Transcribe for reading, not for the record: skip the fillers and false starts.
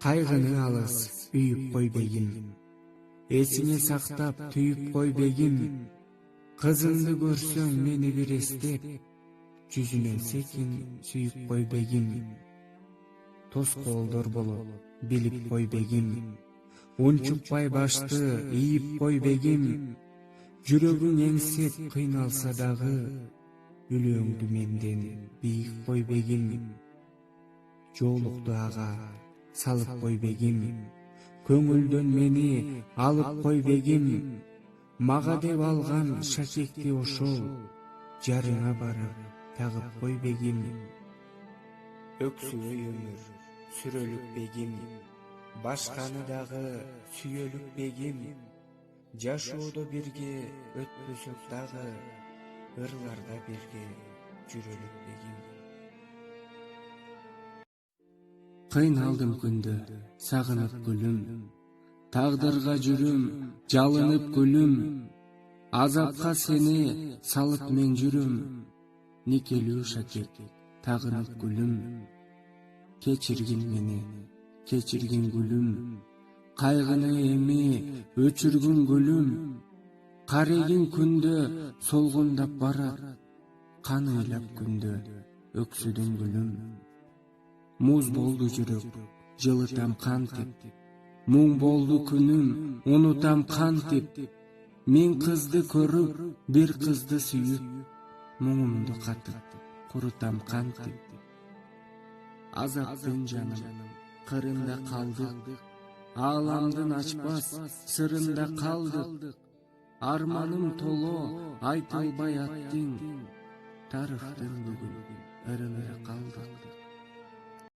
Кайгыны алыс үйүп койбегин, эсиңе сактап түйүп койбегин. Кызыңды көрсөң мени бир эстеп, жүзүнөн секин сүйүп койбегин. Тоскоолдор болуп билип койбегин, унчукпай башты ийип койбегин. Жүрөгүң эңсеп кыйналса дагы, үлөөңдү менден бийик койбегин. Жоолукту ага салып койбегин, көңүлдөн мени алып койбегин. Мага деп алган шакекти ошол жарыңа барып тагып койбегин. Өксүбөй өмүр сүрөлүкпегин, башканы дагы сүйөлүкпегин. Жашоодо бирге өтпөсөк дагы, ырларда бирге жүрөлүкпегин. Кыйналдым күндө сагынып гүлүм, тагдырга жүрүм жалынып гүлүм. Азапка сени салып мен жүрүм, никелүү шакек тагынып гүлүм. Кечиргин мени, кечиргин гүлүм, кайгыны эми өчүргүн гүлүм. Карегин күндө солгундап барат, кан ыйлап күндө өксүдүм гүлүм. Муз болду жүрөк, жылытам кантип, муң болду күнүм, унутам кантип. Мен кызды көрүп, бир кызды сүйүп, муңумду катып, курутам кантип. Азаптын жаным кырында калдык, ааламдын ачпас сырында калдык. Арманым толо айтылбай аттың, тарыхтын бүгүн ырында калдык.